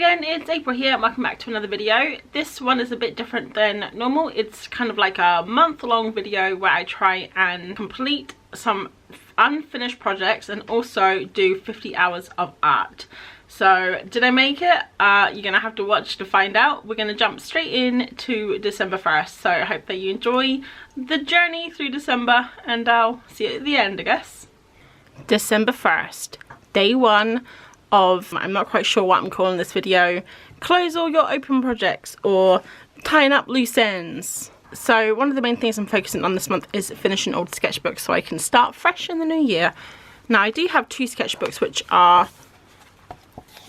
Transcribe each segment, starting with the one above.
again, it's April here and welcome back to another video. This one is a bit different than normal. It's kind of like a month-long video where I try and complete some unfinished projects and also do 50 hours of art. So did I make it? You're gonna have to watch to find out. We're gonna jump straight in to December 1st, so I hope that you enjoy the journey through December and I'll see you at the end, I guess. December 1st, day one of, I'm not quite sure what I'm calling this video, close all your open projects or tying up loose ends. So one of the main things I'm focusing on this month is finishing old sketchbooks so I can start fresh in the new year. Now I do have two sketchbooks which are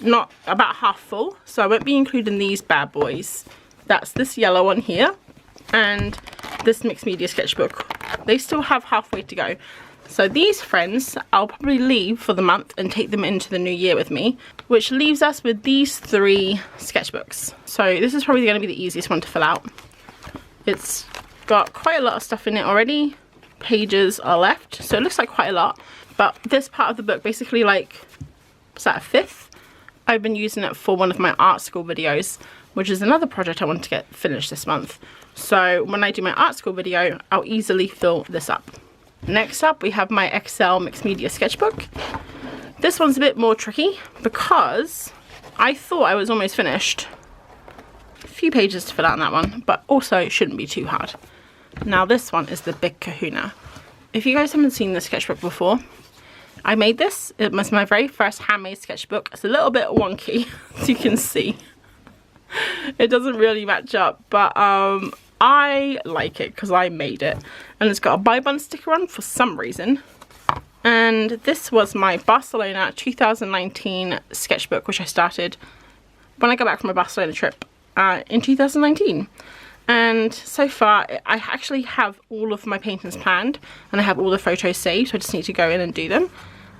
not about half full, so I won't be including these bad boys. That's this yellow one here and this mixed media sketchbook. They still have halfway to go. So these friends I'll probably leave for the month and take them into the new year with me, which leaves us with these three sketchbooks. So this is probably going to be the easiest one to fill out. It's got quite a lot of stuff in it already. Pages are left, so it looks like quite a lot. But this part of the book, basically like, what's that, a fifth? I've been using it for one of my art school videos, which is another project I want to get finished this month. So when I do my art school video, I'll easily fill this up. Next up, we have my Excel mixed media sketchbook. This one's a bit more tricky because I thought I was almost finished. A few pages to fill out on that one, but also it shouldn't be too hard. Now this one is the big kahuna. If you guys haven't seen this sketchbook before, I made this. It was my very first handmade sketchbook. It's a little bit wonky, as you can see. It doesn't really match up, but I like it because I made it. And it's got a buy button sticker on for some reason. And this was my Barcelona 2019 sketchbook, which I started when I got back from my Barcelona trip in 2019. And so far, I actually have all of my paintings planned and I have all the photos saved, so I just need to go in and do them.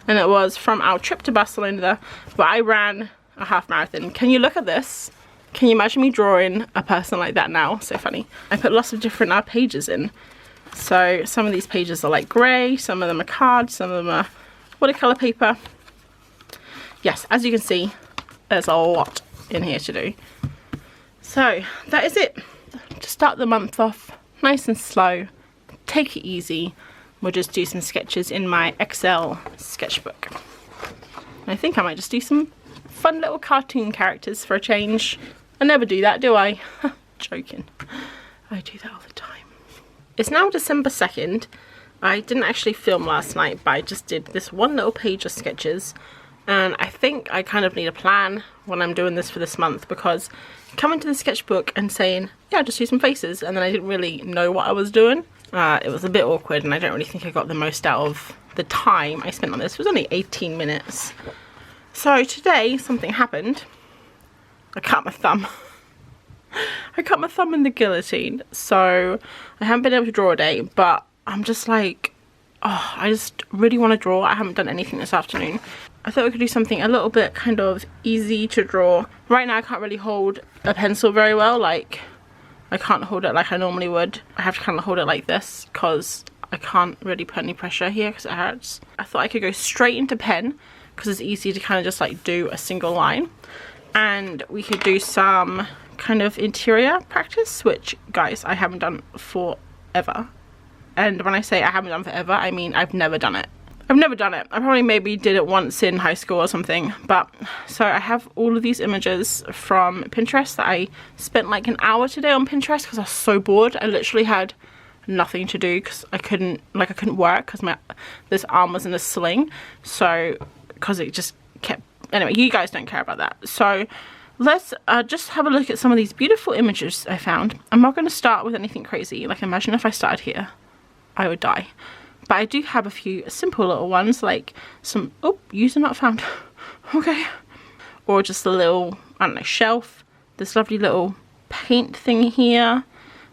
And it was from our trip to Barcelona where I ran a half marathon. Can you look at this? Can you imagine me drawing a person like that now? So funny. I put lots of different pages in. So some of these pages are like grey, some of them are cards, some of them are watercolour paper. Yes, as you can see, there's a lot in here to do. So that is it. To start the month off nice and slow, take it easy. We'll just do some sketches in my Excel sketchbook. I think I might just do some fun little cartoon characters for a change. I never do that, do I? Joking. I do that all the time. It's now December 2nd. I didn't actually film last night, but I just did this one little page of sketches. And I think I kind of need a plan when I'm doing this for this month, because coming to the sketchbook and saying, yeah, just do some faces, and then I didn't really know what I was doing. It was a bit awkward, and I don't really think I got the most out of the time I spent on this. It was only 18 minutes. So today, something happened. I cut my thumb. I cut my thumb in the guillotine, so I haven't been able to draw a day, but I'm just like, oh, I just really want to draw. I haven't done anything this afternoon. I thought we could do something a little bit kind of easy to draw. Right now I can't really hold a pencil very well, like I can't hold it like I normally would. I have to kind of hold it like this because I can't really put any pressure here because it hurts. I thought I could go straight into pen because it's easy to kind of just like do a single line. And we could do some kind of interior practice, which guys, I haven't done forever. And when I say I haven't done forever, I mean I've never done it. I've never done it. I probably maybe did it once in high school or something. But so I have all of these images from Pinterest that I spent like an hour today on Pinterest because I was so bored. I literally had nothing to do because I couldn't work because this arm was in a sling. So because it just kept, anyway, you guys don't care about that. So let's just have a look at some of these beautiful images I found. I'm not going to start with anything crazy. Like imagine if I started here, I would die. But I do have a few simple little ones, like some, oh, user not found. Okay. Or just a little, I don't know, shelf. This lovely little paint thing here.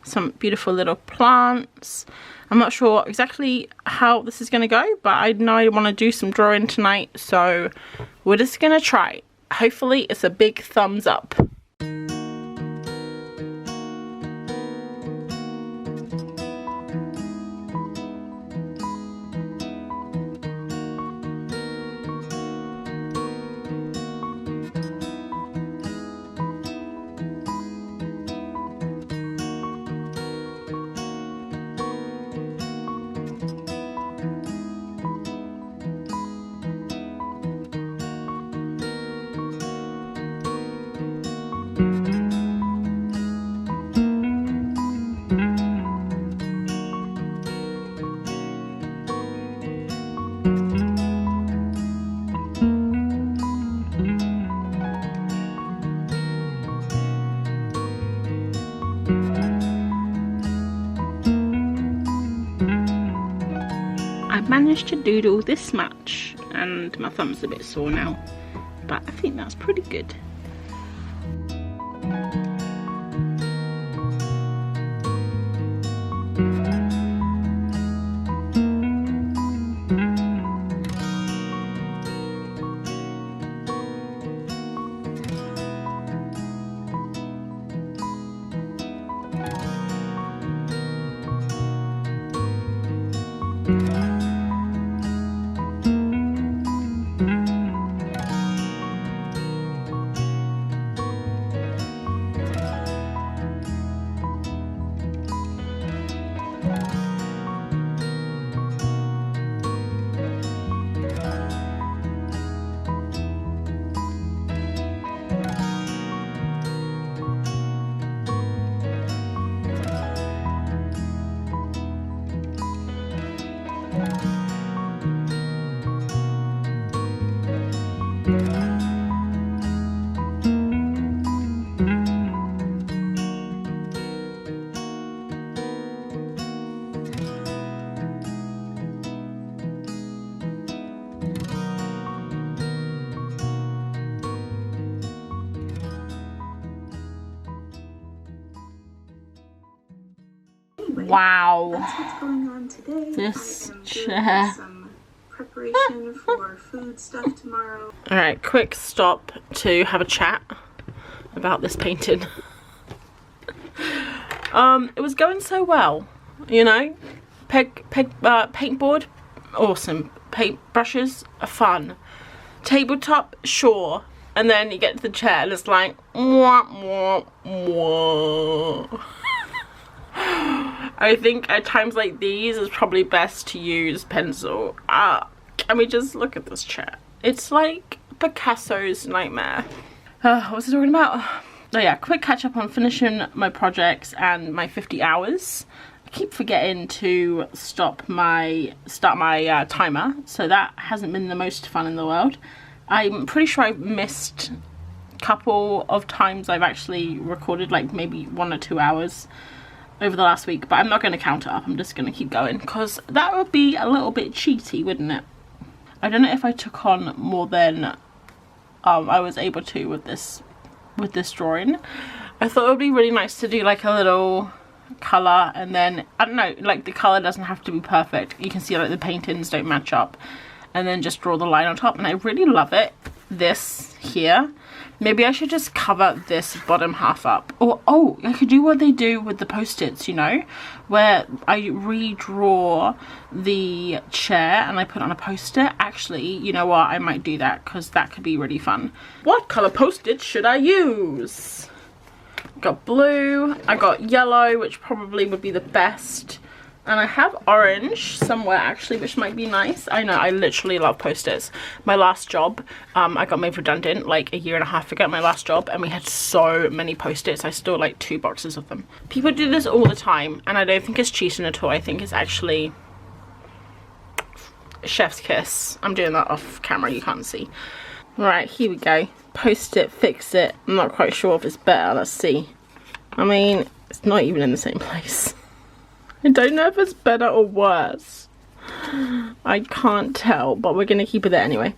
Some beautiful little plants. I'm not sure exactly how this is going to go, but I know I want to do some drawing tonight, so we're just going to try. Hopefully it's a big thumbs up. managed to doodle this much, and my thumb's a bit sore now, but I think that's pretty good. Wow. That's what's going on today. This chair. Doing some preparation for food stuff tomorrow. Alright, quick stop to have a chat about this painting. It was going so well, you know. Paintboard, awesome. Paint brushes are fun. Tabletop, sure. And then you get to the chair and it's like, mwah, mwah, mwah. I think at times like these it's probably best to use pencil. Can we just look at this chair? It's like Picasso's nightmare. What was I talking about? Oh yeah, quick catch up on finishing my projects and my 50 hours. I keep forgetting to start my timer, so that hasn't been the most fun in the world. I'm pretty sure I've missed a couple of times I've actually recorded, like maybe 1 or 2 hours over the last week, but I'm not going to count it up. I'm just going to keep going because that would be a little bit cheaty, wouldn't it? I don't know if I took on more than I was able to with this drawing. I thought it would be really nice to do like a little colour, and then I don't know, like the colour doesn't have to be perfect. You can see like the paintings don't match up, and then just draw the line on top, and I really love it. This here, maybe I should just cover this bottom half up, or oh, I could do what they do with the post-its, you know, where I redraw the chair and I put on a post-it. Actually, you know what, I might do that because that could be really fun. What colour post-its should I use? I got blue, I got yellow, which probably would be the best, and I have orange somewhere actually, which might be nice. I know, I literally love post-its. My last job, I got made redundant like 1.5 years ago at my last job, and we had so many post-its. I stole like 2 boxes of them. People do this all the time, and I don't think it's cheating at all. I think it's actually chef's kiss. I'm doing that off camera, you can't see. Right, here we go. Post-it, fix it. I'm not quite sure if it's better, let's see. I mean, it's not even in the same place. I don't know if it's better or worse. I can't tell, but we're gonna keep it there anyway.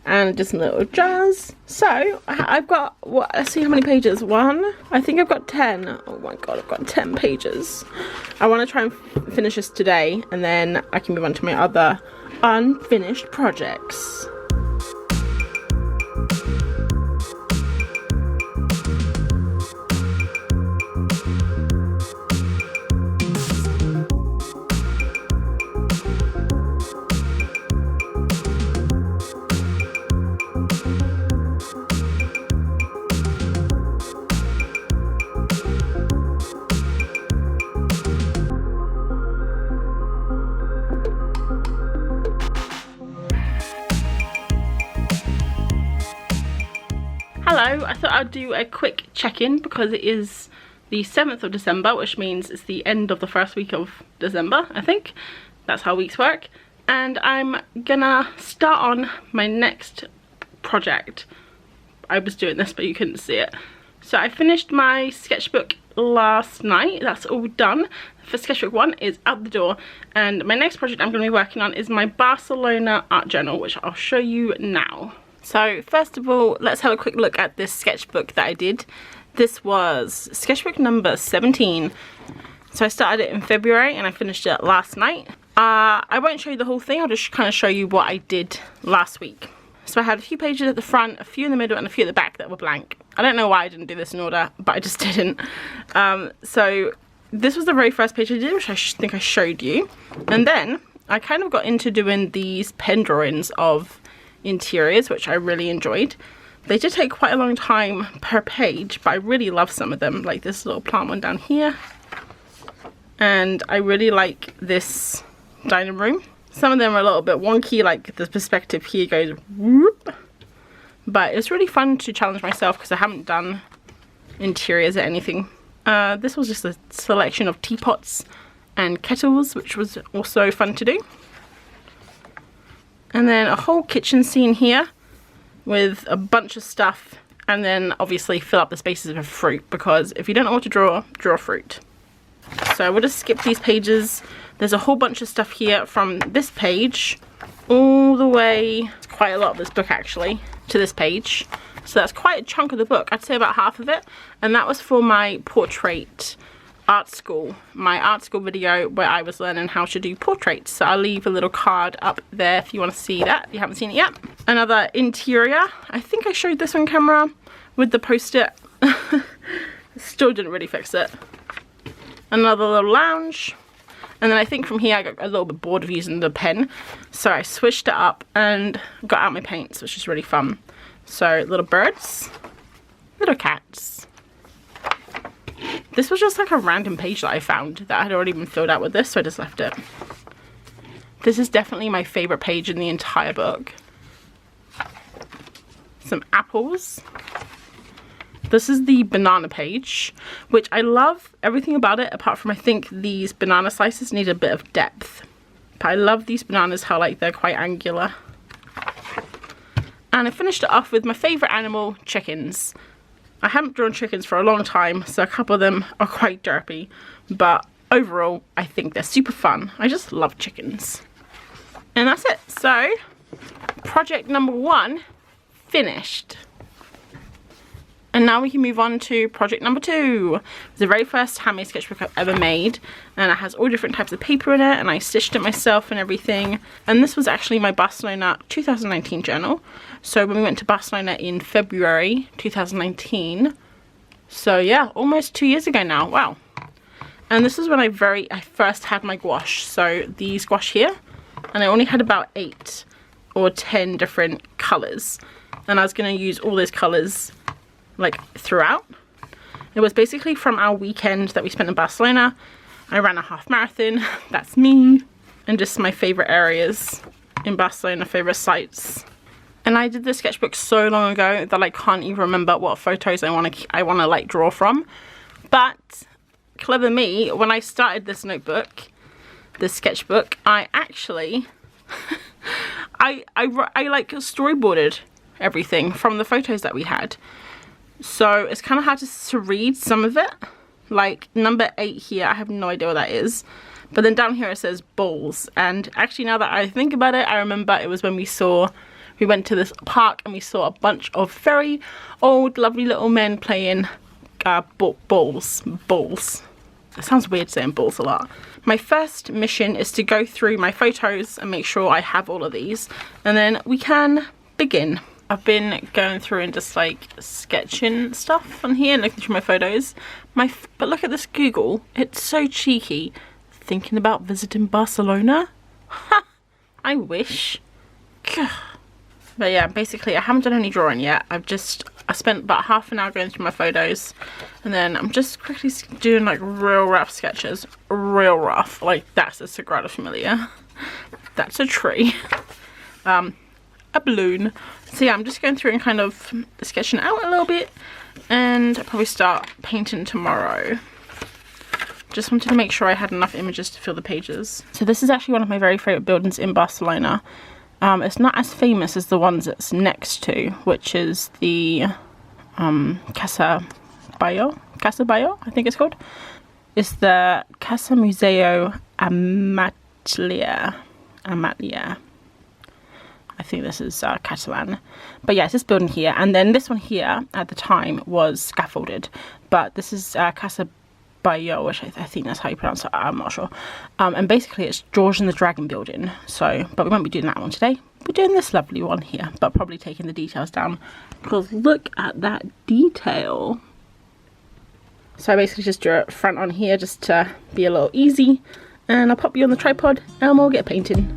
And just some little jars. So I've got, what, let's see how many pages. I think I've got 10. Oh my god, I've got 10 pages. I want to try and finish this today, and then I can move on to my other unfinished projects. Hello, I thought I'd do a quick check-in because it is the 7th of December, which means it's the end of the first week of December, I think. That's how weeks work. And I'm gonna start on my next project. I was doing this, but you couldn't see it. So I finished my sketchbook last night. That's all done. for sketchbook 1 is out the door, and my next project I'm going to be working on is my Barcelona art journal, which I'll show you now. So first of all, let's have a quick look at this sketchbook that I did. This was sketchbook number 17. So I started it in February and I finished it last night. I won't show you the whole thing, I'll just kind of show you what I did last week. So I had a few pages at the front, a few in the middle, and a few at the back that were blank. I don't know why I didn't do this in order, but I just didn't. So this was the very first page I did, which I think I showed you. And then I kind of got into doing these pen drawings of interiors, which I really enjoyed. They did take quite a long time per page, but I really love some of them, like this little plant one down here. And I really like this dining room. Some of them are a little bit wonky, like the perspective here goes whoop. But it's really fun to challenge myself because I haven't done interiors or anything. This was just a selection of teapots and kettles, which was also fun to do. And then a whole kitchen scene here with a bunch of stuff, and then obviously fill up the spaces with fruit, because if you don't know what to draw, draw fruit. So we'll just skip these pages. There's a whole bunch of stuff here from this page all the way, it's quite a lot of this book actually, to this page. So that's quite a chunk of the book. I'd say about half of it. And that was for my portrait art school, my art school video where I was learning how to do portraits. So I'll leave a little card up there if you want to see that, if you haven't seen it yet. Another interior, I think I showed this on camera with the post-it. Still didn't really fix it. Another little lounge. And then I think from here I got a little bit bored of using the pen, so I switched it up and got out my paints, which is really fun. So little birds, little cats. This was just like a random page that I found that had already been filled out with this, so I just left it. This is definitely my favorite page in the entire book. Some apples. This is the banana page, which I love everything about it, apart from I think these banana slices need a bit of depth. But I love these bananas, how like they're quite angular. And I finished it off with my favourite animal, chickens. I haven't drawn chickens for a long time, so a couple of them are quite derpy. But overall, I think they're super fun. I just love chickens. And that's it. So, project number 1 finished. And now we can move on to project number 2. It's the very first handmade sketchbook I've ever made, and it has all different types of paper in it, and I stitched it myself and everything. And this was actually my Barcelona 2019 journal. So when we went to Barcelona in February 2019, so yeah, almost 2 years ago now. Wow. And this is when I first had my gouache. So these gouache here, and I only had about 8 or 10 different colors, and I was going to use all those colors like throughout. It was basically from our weekend that we spent in Barcelona. I ran a half marathon, that's me, and just my favorite areas in Barcelona, favorite sites. And I did this sketchbook so long ago that I can't even remember what photos I want to like draw from. But clever me, when I started this notebook, this sketchbook, I actually I like storyboarded everything from the photos that we had. So it's kind of hard to read some of it. Like number 8 here, I have no idea what that is. But then down here it says balls. And actually now that I think about it, I remember it was when we went to this park and we saw a bunch of very old, lovely little men playing balls. It sounds weird saying balls a lot. My first mission is to go through my photos and make sure I have all of these. And then we can begin. I've been going through and just like sketching stuff on here and looking through my photos. But look at this Google. It's so cheeky. Thinking about visiting Barcelona? Ha! I wish. But yeah, basically I haven't done any drawing yet. I spent about half an hour going through my photos. And then I'm just quickly doing like real rough sketches. Real rough. Like that's a Sagrada Familia. That's a tree. A balloon. So yeah, I'm just going through and kind of sketching out a little bit, and I'll probably start painting tomorrow. Just wanted to make sure I had enough images to fill the pages. So this is actually one of my very favourite buildings in Barcelona. It's not as famous as the ones it's next to, which is the Casa Bayo, I think it's called. It's the Casa Museo Amatlia. I think this is Catalan. But yeah, it's this building here. And then this one here at the time was scaffolded. But this is Casa Bayo, which I think that's how you pronounce it. I'm not sure. And basically it's George and the Dragon building. So, but we won't be doing that one today. We're doing this lovely one here. But probably taking the details down. Because look at that detail. So I basically just drew it front on here just to be a little easy. And I'll pop you on the tripod and we'll get painting.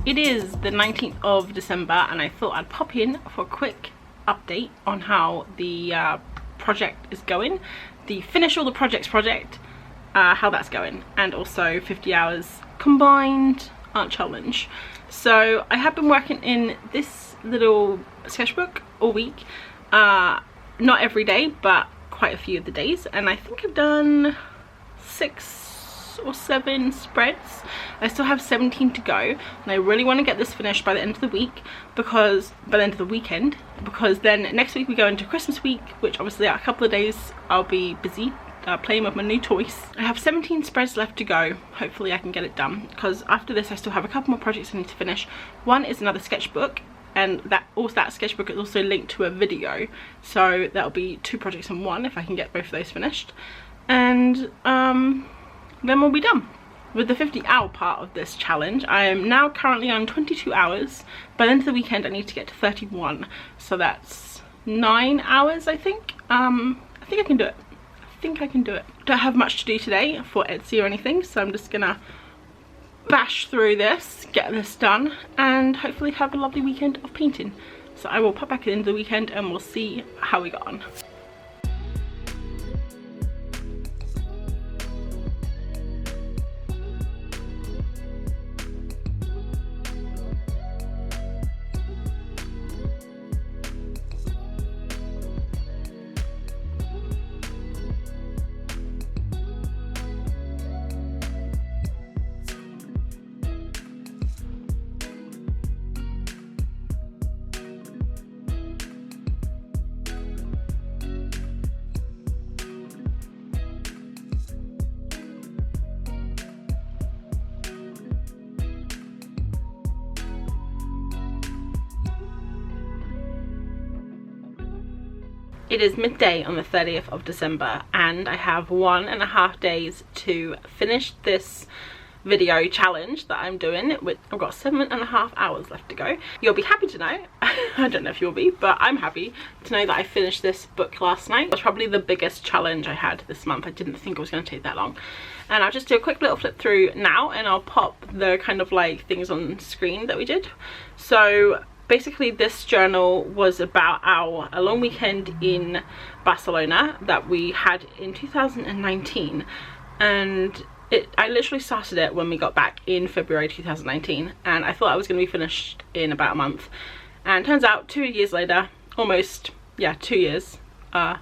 It is the 19th of December and I thought I'd pop in for a quick update on how the project is going. The Finish All the Projects project, how that's going, and also 50 hours combined art challenge. So I have been working in this little sketchbook all week, not every day but quite a few of the days, and I think I've done 6 or 7 spreads. I still have 17 to go and I really want to get this finished by the end of the week, because by the end of the weekend, because then next week we go into Christmas week, which obviously a couple of days I'll be busy playing with my new toys. I have 17 spreads left to go. Hopefully I can get it done, because after this I still have a couple more projects I need to finish. One is another sketchbook, and that sketchbook is also linked to a video, so that'll be 2 projects in one if I can get both of those finished. And then we'll be done with the 50-hour part of this challenge. I am now currently on 22 hours. By the end of the weekend I need to get to 31, so that's 9 hours I think. I think I can do it. Don't have much to do today for Etsy or anything, so I'm just gonna bash through this, get this done, and hopefully have a lovely weekend of painting. So I will pop back at the end of the weekend and we'll see how we got on. It is midday on the 30th of December and I have 1.5 days to finish this video challenge that I'm doing. I've got 7.5 hours left to go. You'll be happy to know, I don't know if you'll be, but I'm happy to know that I finished this book last night. It was probably the biggest challenge I had this month. I didn't think it was going to take that long. And I'll just do a quick little flip through now and I'll pop the kind of like things on screen that we did. So basically this journal was about a long weekend in Barcelona that we had in 2019, and I literally started it when we got back in February 2019, and I thought I was going to be finished in about a month, and turns out 2 years later, almost, yeah, 2 years, I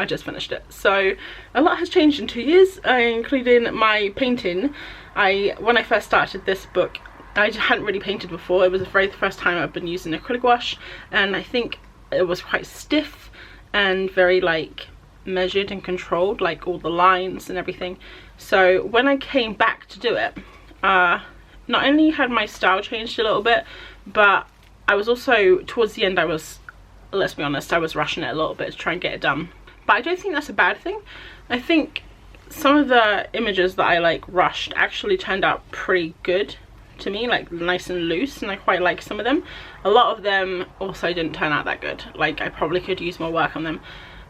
just finished it. So a lot has changed in 2 years, including my painting. When I first started this book, I hadn't really painted before. It was the very first time I've been using acrylic wash, and I think it was quite stiff and very like measured and controlled, like all the lines and everything. So when I came back to do it, not only had my style changed a little bit, but I was also, towards the end, let's be honest, I was rushing it a little bit to try and get it done. But I don't think that's a bad thing. I think some of the images that I like rushed actually turned out pretty good to me, like nice and loose, and I quite like some of them. A lot of them also didn't turn out that good. Like, I probably could use more work on them.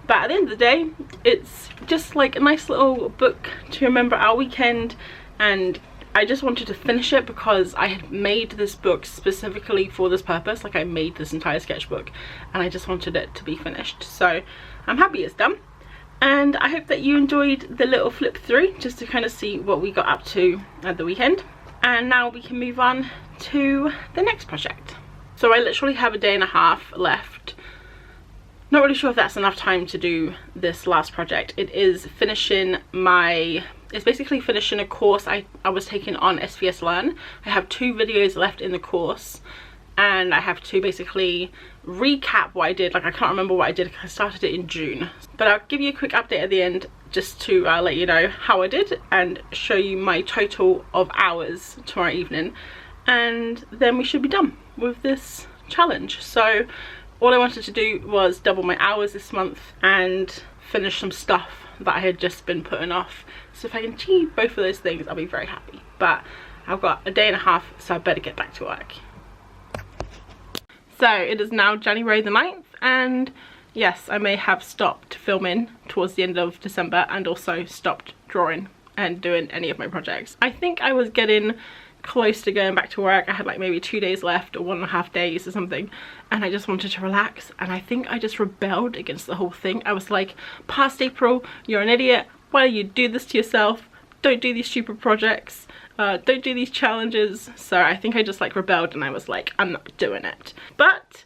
But at the end of the day, it's just like a nice little book to remember our weekend, and I just wanted to finish it because I had made this book specifically for this purpose. Like, I made this entire sketchbook and I just wanted it to be finished. So I'm happy it's done, and I hope that you enjoyed the little flip through just to kind of see what we got up to at the weekend. And now we can move on to the next project. So I literally have a day and a half left. Not really sure if that's enough time to do this last project. It is finishing it's basically finishing a course I was taking on SVS Learn. I have 2 videos left in the course, and I have to basically recap what I did. Like, I can't remember what I did because I started it in June. But I'll give you a quick update at the end just to let you know how I did and show you my total of hours tomorrow evening. And then we should be done with this challenge. So all I wanted to do was double my hours this month and finish some stuff that I had just been putting off. So if I can achieve both of those things, I'll be very happy. But I've got a day and a half, so I better get back to work. So it is now January the 9th, and yes, I may have stopped filming towards the end of December and also stopped drawing and doing any of my projects. I think I was getting close to going back to work. I had like maybe 2 days left or 1.5 days or something, and I just wanted to relax, and I think I just rebelled against the whole thing. I was like, past April, you're an idiot. Why do you do this to yourself? Don't do these stupid projects. Don't do these challenges. So I think I just like rebelled, and I was like, I'm not doing it. But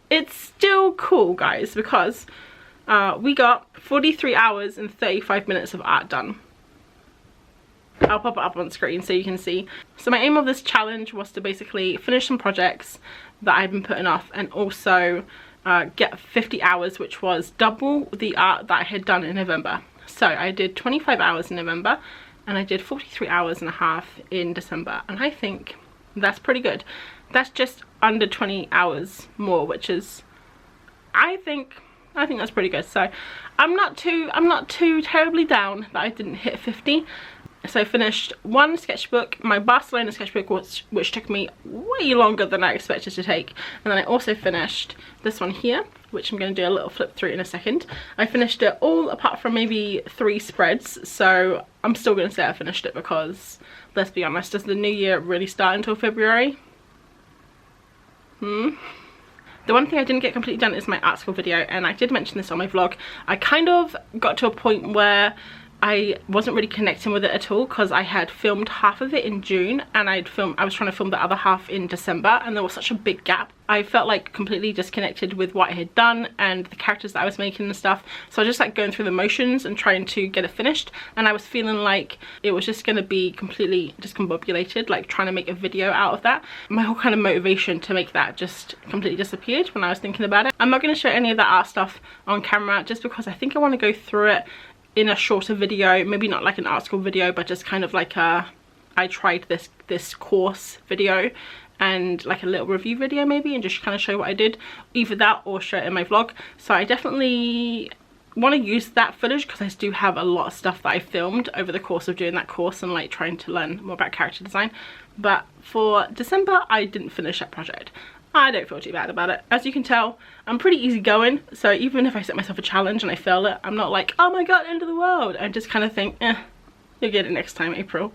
it's still cool, guys, because we got 43 hours and 35 minutes of art done. I'll pop it up on screen so you can see. So my aim of this challenge was to basically finish some projects that I've been putting off, and also get 50 hours, which was double the art that I had done in November. So I did 25 hours in November, and I did 43 hours and a half in December, and I think that's pretty good. That's just under 20 hours more, which is, I think that's pretty good. So I'm not too terribly down that I didn't hit 50. So I finished one sketchbook, my Barcelona sketchbook, which took me way longer than I expected to take. And then I also finished this one here, which I'm going to do a little flip through in a second. I finished it all apart from maybe 3 spreads. So I'm still going to say I finished it because, let's be honest, does the new year really start until February? The one thing I didn't get completely done is my art school video, and I did mention this on my vlog. I kind of got to a point where I wasn't really connecting with it at all, because I had filmed half of it in June, and I was trying to film the other half in December, and there was such a big gap. I felt like completely disconnected with what I had done and the characters that I was making and stuff. So I was just like going through the motions and trying to get it finished, and I was feeling like it was just going to be completely discombobulated, like trying to make a video out of that. My whole kind of motivation to make that just completely disappeared when I was thinking about it. I'm not going to show any of that art stuff on camera, just because I think I want to go through it in a shorter video, maybe not like an art school video, but just kind of like a I tried this course video, and like a little review video maybe, and just kind of show what I did. Either that or show it in my vlog. So I definitely want to use that footage, because I do have a lot of stuff that I filmed over the course of doing that course and like trying to learn more about character design. But for December, I didn't finish that project. I don't feel too bad about it. As you can tell, I'm pretty easygoing, so even if I set myself a challenge and I fail it, I'm not like, oh my god, end of the world. I just kind of think, you'll get it next time, April.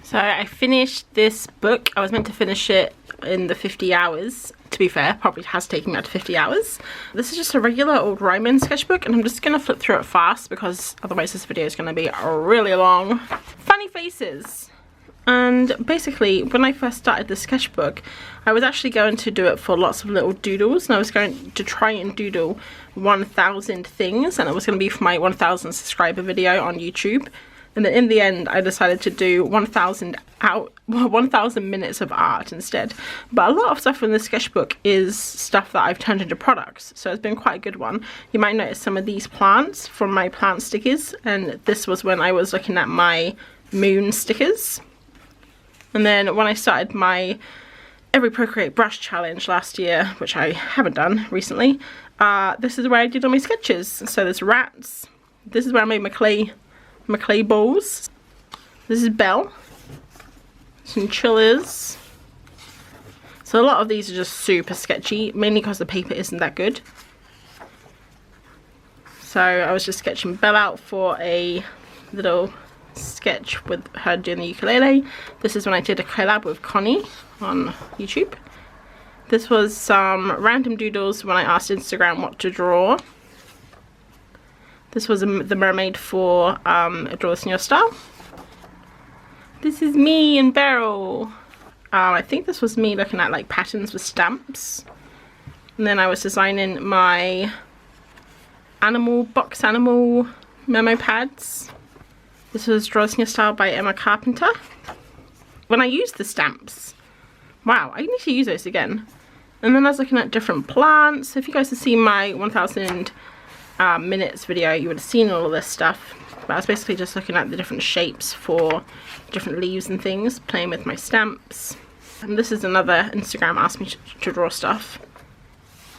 So I finished this book. I was meant to finish it in the 50 hours. To be fair, probably has taken me up to 50 hours. This is just a regular old Ryman sketchbook, and I'm just going to flip through it fast, because otherwise this video is going to be really long. Funny faces. And basically, when I first started the sketchbook, I was actually going to do it for lots of little doodles, and I was going to try and doodle 1,000 things, and it was going to be for my 1,000 subscriber video on YouTube. And then in the end, I decided to do 1,000 minutes of art instead. But a lot of stuff in the sketchbook is stuff that I've turned into products, so it's been quite a good one. You might notice some of these plants from my plant stickers, and this was when I was looking at my moon stickers. And then when I started my every Procreate brush challenge last year, which I haven't done recently, this is where I did all my sketches. So there's rats. This is where I made my clay balls. This is Belle. Chinchillas. So a lot of these are just super sketchy, mainly because the paper isn't that good. So I was just sketching Belle out for a little sketch with her doing the ukulele. This is when I did a collab with Connie on YouTube. This was some random doodles when I asked Instagram what to draw. This was the mermaid for a Draw This in Your Style. This is me and Beryl. I think this was me looking at like patterns with stamps. And then I was designing my box animal memo pads. This was Draw This in Your Style by Emma Carpenter. When I used the stamps, wow, I need to use those again. And then I was looking at different plants. So if you guys have seen my 1000 minutes video, you would have seen all of this stuff. But I was basically just looking at the different shapes for different leaves and things, playing with my stamps. And this is another Instagram asked me to draw stuff.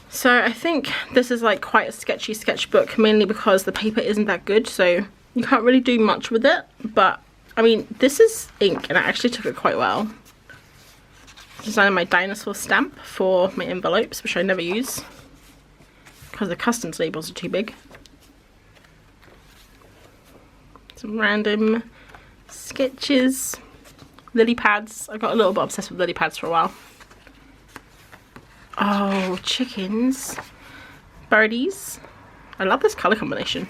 So I think this is like quite a sketchy sketchbook, mainly because the paper isn't that good, so you can't really do much with it. But I mean, this is ink and I actually took it quite well. Designing my dinosaur stamp for my envelopes, which I never use because the customs labels are too big. Some random sketches. Lily pads. I got a little bit obsessed with lily pads for a while. Oh, chickens. Birdies. I love this colour combination.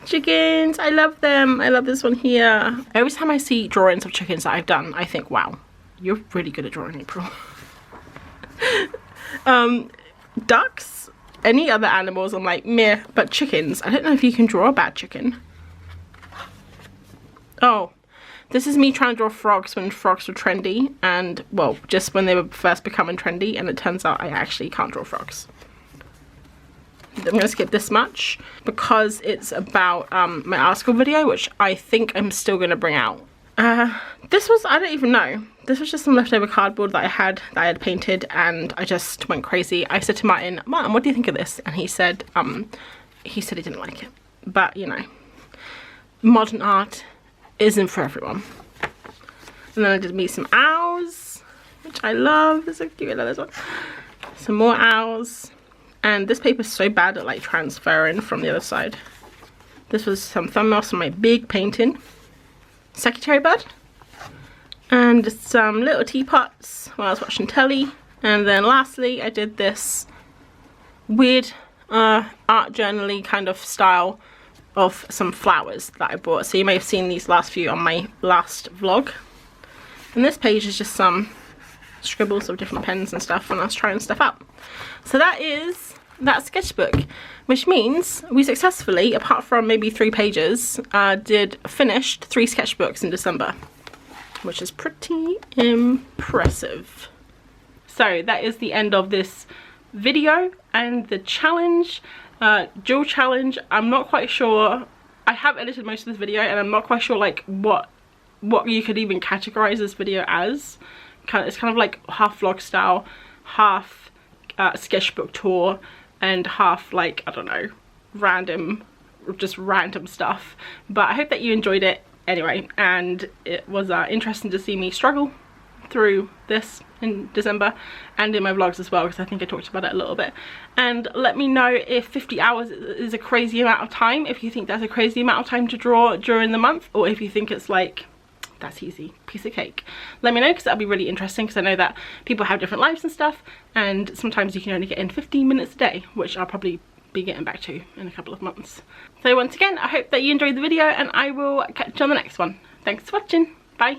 Chickens, I love them. I love this one here. Every time I see drawings of chickens that I've done, I think, wow, you're really good at drawing, April. Ducks, any other animals, I'm like, meh, but chickens, I don't know if you can draw a bad chicken. Oh, this is me trying to draw frogs when frogs were trendy, and, well, just when they were first becoming trendy, and it turns out I actually can't draw frogs. I'm going to skip this much because it's about my art school video, which I think I'm still going to bring out. This was, I don't even know. This was just some leftover cardboard that I had painted, and I just went crazy. I said to Martin, what do you think of this? And he said he didn't like it. But, you know, modern art isn't for everyone. And then I did me some owls, which I love. They're so cute. I love this one. Some more owls. And this paper is so bad at like transferring from the other side. This was some thumbnails from my big painting. Secretary bird. And some little teapots while I was watching telly. And then lastly, I did this weird art journal-y kind of style of some flowers that I bought. So you may have seen these last few on my last vlog. And this page is just some scribbles of different pens and stuff when I was trying stuff out. So that is that sketchbook, which means we successfully, apart from maybe 3 pages, finished 3 sketchbooks in December, which is pretty impressive. So that is the end of this video and the challenge, dual challenge. I'm not quite sure. I have edited most of this video and I'm not quite sure like what you could even categorize this video as. It's kind of like half vlog style, half sketchbook tour, and half like, I don't know, just random stuff. But I hope that you enjoyed it anyway, and it was interesting to see me struggle through this in December and in my vlogs as well, because I think I talked about it a little bit. And let me know if 50 hours is a crazy amount of time, if you think that's a crazy amount of time to draw during the month, or if you think it's like, that's easy, piece of cake. Let me know, because that'll be really interesting, because I know that people have different lives and stuff, and sometimes you can only get in 15 minutes a day, which I'll probably be getting back to in a couple of months. So once again, I hope that you enjoyed the video, and I will catch you on the next one. Thanks for watching. Bye.